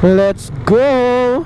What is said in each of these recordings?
Let's go!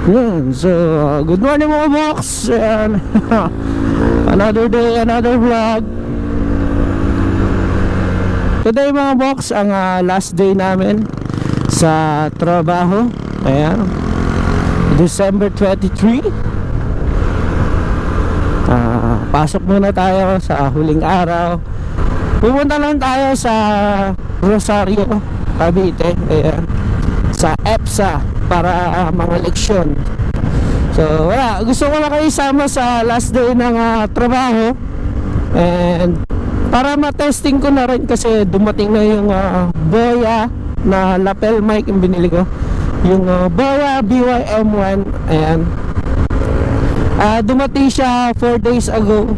Yan, so good morning mga box, and another day, another vlog. Today mga box, ang last day namin sa trabaho. Ayan, December 23. Pasok muna tayo sa huling araw. Pupunta lang tayo sa Rosario, Cavite. Ayan, sa EPSA para mga leksyon. So wala, gusto ko lang kayo isama sa last day ng trabaho, and para ma-testing ko na rin kasi dumating na yung Boya na lapel mic yung binili ko, yung Boya BYM1. Ayan, dumating siya 4 days ago,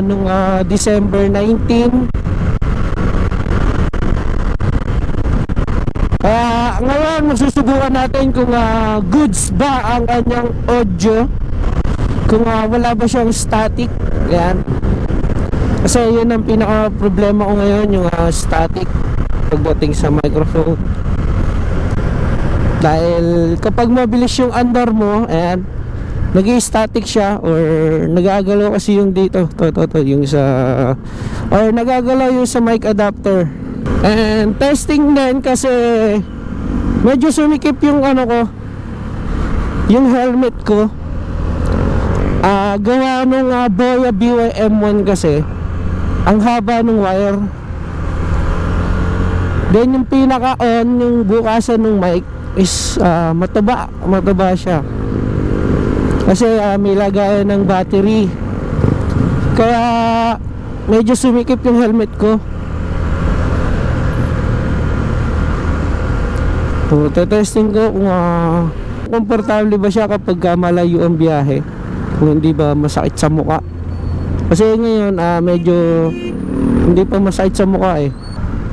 nung December 19. Ngayon magsusubukan natin kung goods ba ang kanyang audio, kung wala ba siyang static. Yan, kasi yun ang pinaka problema ko ngayon, yung static pagdating sa microphone. Dahil kapag mabilis yung andar mo, ayan, nag-i-static siya, or nagagalaw kasi yung dito, yung sa, or nagagalaw yung sa mic adapter. And testing din kasi medyo sumikip yung yung helmet ko. Gawa nung Boya BYM1 kasi ang haba ng wire. Then yung pinaka-on, yung bukasan ng mic is mataba siya. Kasi may lagayan ng battery. Kaya medyo sumikip yung helmet ko. So, testing ko kung komportable ba siya kapag malayo ang biyahe, kung hindi ba masakit sa mukha. Kasi ngayon medyo hindi pa masakit sa mukha eh.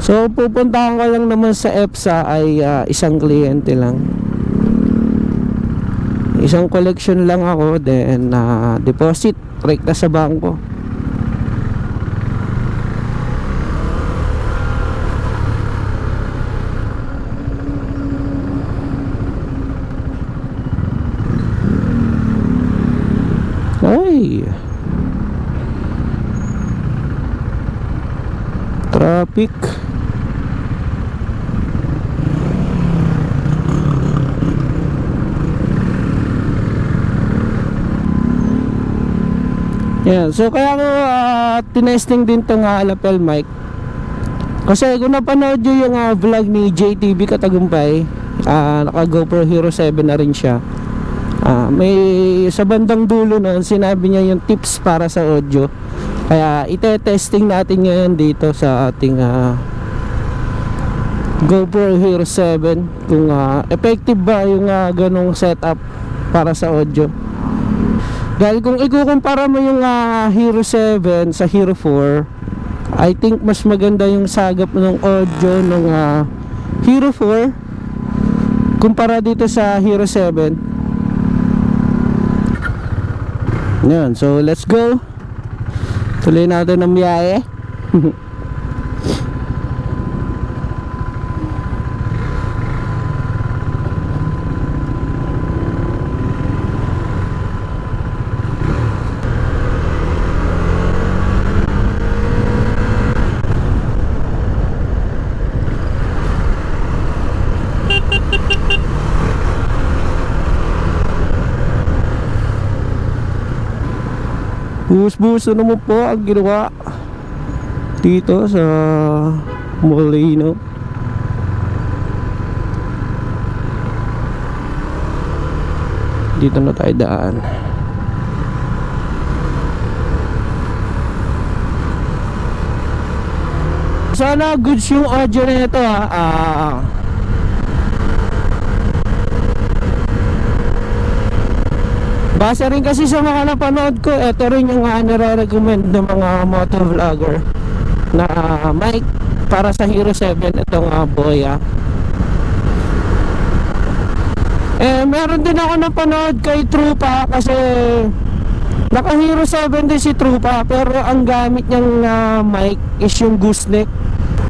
So pupuntahan ko lang naman sa EPSA ay isang kliyente lang, isang collection lang ako, then deposit rekta sa bangko. Ay, traffic. Yan, so kaya ko tinesting din tong lapel mic kasi kung napanood nyo yung vlog ni JTV Katagumpay, naka GoPro Hero 7 na rin siya. May sa bandang dulo na sinabi niya yung tips para sa audio. Kaya ite-testing natin ngayon dito sa ating GoPro Hero 7 kung effective ba yung ganong setup para sa audio. Dahil kung ikukumpara mo yung Hero 7 sa Hero 4, I think mas maganda yung sagap ng audio ng Hero 4 kumpara dito sa Hero 7. Yan, so let's go. Tuloy natin ang biyahe. Buhos-buhos naman po ang ginawa dito sa Molino. Dito na tayo daan. Sana goods yung audio na ito base rin kasi sa mga napanood ko, ito rin yung nire-recommend ng mga motovlogger na mic para sa Hero 7, itong Boya. Meron din ako napanood kay Trupa kasi naka Hero 7 din si Trupa, pero ang gamit niyang mic is yung gooseneck.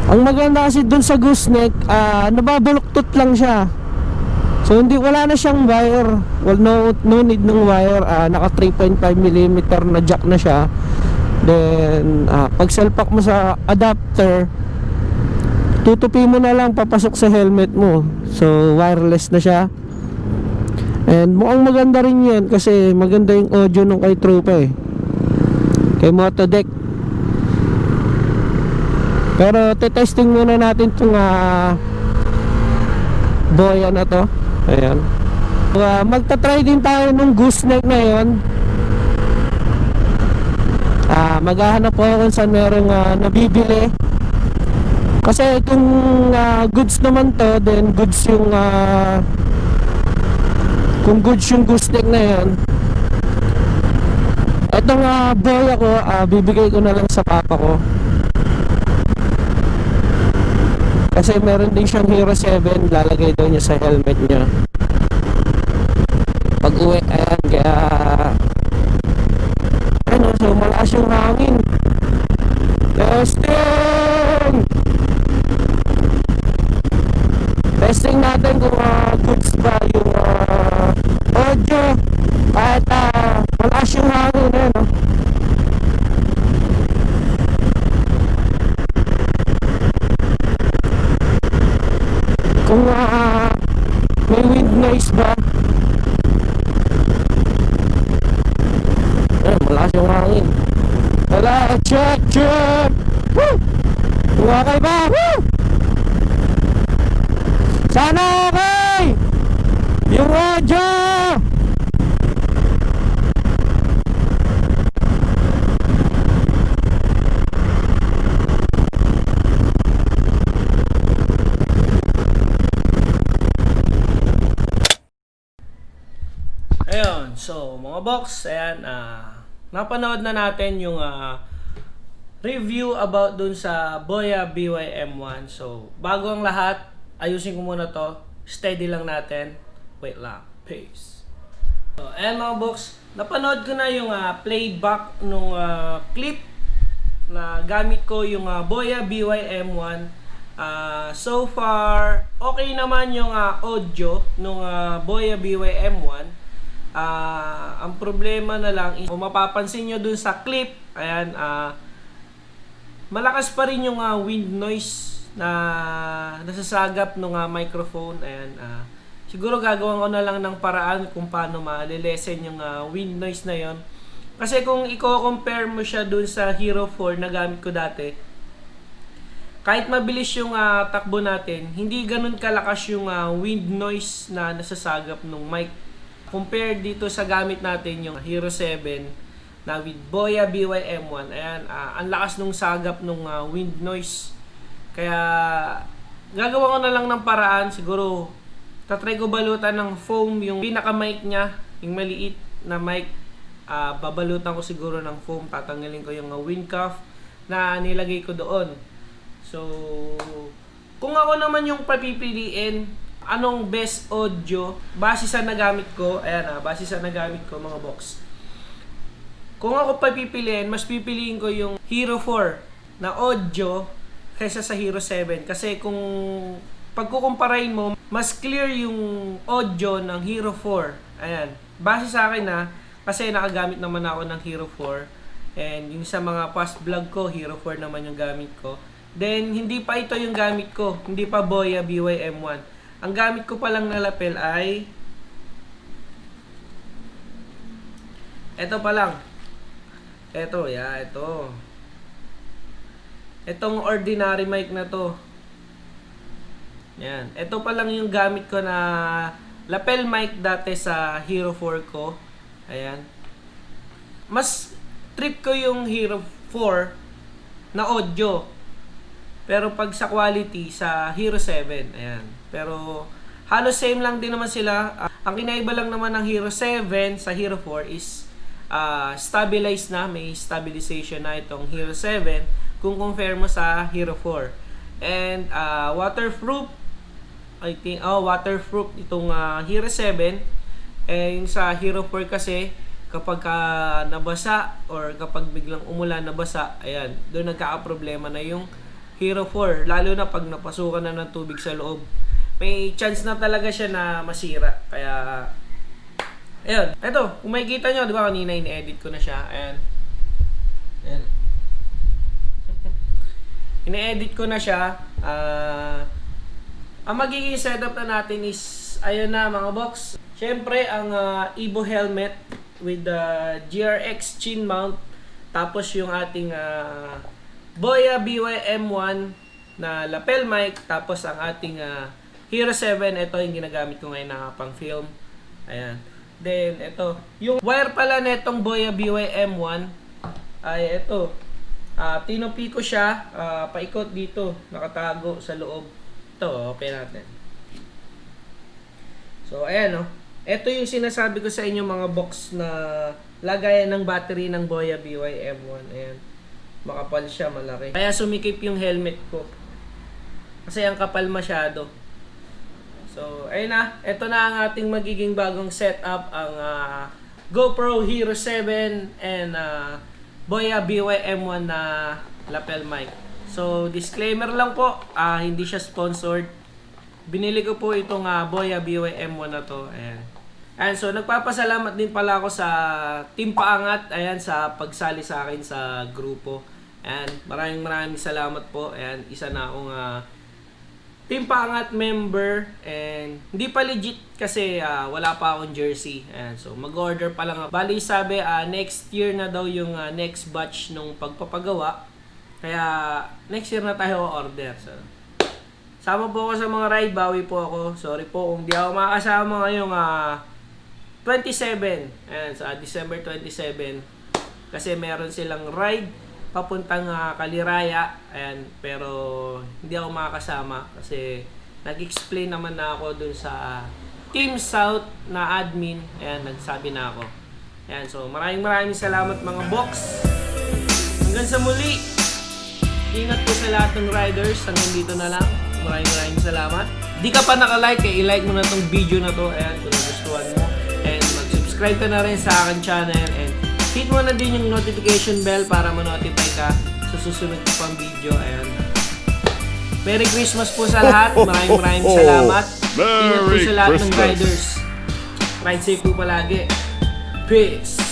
Ang maganda kasi dun sa gooseneck, nababaluktot lang siya. So wala na siyang wire. Well, no need ng wire. Naka 3.5mm na jack na siya. Then pag salpak mo sa adapter, tutupi mo na lang papasok sa helmet mo. So wireless na siya. And mukhang maganda rin yan kasi maganda yung audio nung kay Trupa kay Motodeck. Pero testing muna natin itong Boya na to. Ayan. Magta-try din tayo ng gooseneck na yun. Maghahanap po ako kung saan merong nabibili. Kasi kung goods naman to, then goods yung kung goods yung gooseneck na yan, etong Boya ko, bibigay ko na lang sa papa ko. Kasi meron din siyang Hero 7, lalagay daw niya sa helmet niya pag uwi. Ayan, kaya ano, so malakas yung hangin. Testing natin kung goods ba yung audio at malakas yung hangin no? Kung may wind noise ba. Malakas yung hangin. Wala, check! Woo! Okay ba? Woo! Sana okay! Yung audio! Ayun, so mga box, ayan, napanood na natin yung review about dun sa Boya BY-M1. So, bago ang lahat, ayusin ko muna to. Steady lang natin. Wait lang. Peace. So, ayan mga box, napanood ko na yung playback nung clip na gamit ko yung Boya BY-M1. So far, okay naman yung audio nung Boya BY-M1. Ang problema na lang is, kung mapapansin nyo dun sa clip, ayan, malakas pa rin yung wind noise na nasasagap ng microphone. Ayan, siguro gagawin ko na lang ng paraan kung paano malilesen yung wind noise na yon. Kasi kung i-compare mo siya dun sa Hero 4 na gamit ko dati, kahit mabilis yung takbo natin, hindi ganun kalakas yung wind noise na nasasagap ng mic. Compare dito sa gamit natin yung Hero 7 na with Boya BY-M1. Ayan, ang lakas nung sagap nung wind noise. Kaya gagawa ko na lang ng paraan. Siguro tatry ko balutan ng foam yung pinaka mic niya, yung maliit na mic. Babalutan ko siguro ng foam. Tatanggalin ko yung wind cuff na nilagay ko doon. So kung ako naman yung papipiliin, anong best audio base sa nagamit ko, ayan base sa nagamit ko mga box. Kung ako papipiliin, mas pipiliin ko yung Hero 4 na audio kaysa sa Hero 7. Kasi kung pagkukumparain mo, mas clear yung audio ng Hero 4. Ayan, base sa akin kasi nakagamit naman ako ng Hero 4. And yung sa mga past vlog ko, Hero 4 naman yung gamit ko. Then, hindi pa ito yung gamit ko. Hindi pa Boya BY-M1. Ang gamit ko pa lang na lapel ay eto pa lang. Eto, ito. Etong ordinary mic na to. Yan. Ito pa lang yung gamit ko na lapel mic dati sa Hero 4 ko. Ayan. Mas trip ko yung Hero 4 na audio. Pero pag sa quality, sa Hero 7, ayan. Pero halos same lang din naman sila. Ang kinaiba lang naman ng Hero 7 sa Hero 4 is stabilized na, may stabilization na itong Hero 7 kung compare mo sa Hero 4. And waterproof I think, waterproof itong Hero 7. Yung sa Hero 4 kasi, kapag nabasa or kapag biglang umulan nabasa, ayan, doon nagkakaproblema na yung Hero 4. Lalo na pag napasukan na ng tubig sa loob. May chance na talaga siya na masira. Kaya, ayun. Eto, kung makikita nyo, di ba kanina in-edit ko na siya. Ayan. Ayan. In-edit ko na siya. Ang magiging setup na natin is, ayun na mga box. Siyempre, ang Evo helmet with the GRX chin mount. Tapos yung ating Boya BY-M1 na lapel mic. Tapos ang ating Hero 7. Ito yung ginagamit ko ngayon na pang film. Ayan. Then, ito. Yung wire pala na itong Boya BY-M1 ay ito. Tinupi ko siya. Paikot dito. Nakatago sa loob. Ito, open natin. So, ayan, oh. Ito yung sinasabi ko sa inyo mga box na lagayan ng battery ng Boya BY-M1. Ayan. Makapal siya, malaki. Kaya sumikip yung helmet ko. Kasi ang kapal masyado. So, ayun na. Ito na ang ating magiging bagong setup. Ang GoPro Hero 7 and Boya BY-M1 na lapel mic. So, disclaimer lang po, hindi siya sponsored. Binili ko po itong Boya BY-M1 na to. Ayan. And so, nagpapasalamat din pala ako sa Team Paangat, ayan, sa pagsali sa akin sa grupo. And maraming salamat po. Ayan, isa na akong Team Paangat member. And hindi pa legit kasi wala pa akong jersey. Ayan, so, mag-order pa lang. Bali, sabi, next year na daw yung next batch nung pagpapagawa. Kaya, next year na tayo order. So, sama po ako sa mga ride, bawi po ako. Sorry po kung di ako makakasama ngayong 27. Ayan, sa December 27. Kasi meron silang ride papuntang Kaliraya. Ayan, pero hindi ako makakasama kasi nag-explain naman na ako dun sa Team South na admin. Ayan, nagsabi na ako. Ayan, so maraming salamat mga box. Hanggang sa muli. Ingat po sa lahat ng riders. Hanggang dito na lang. Maraming salamat. Di ka pa naka-like, i-like mo na tong video na to. Ayan, kung nagustuhan mo. And mag-subscribe ka na rin sa akin channel. And hit mo na din yung notification bell para ma-notify ka sa susunod ko pang video. Ayan. Merry Christmas po sa lahat. Maraming salamat. Ingat po sa lahat ng riders. Ride safe po palagi. Peace!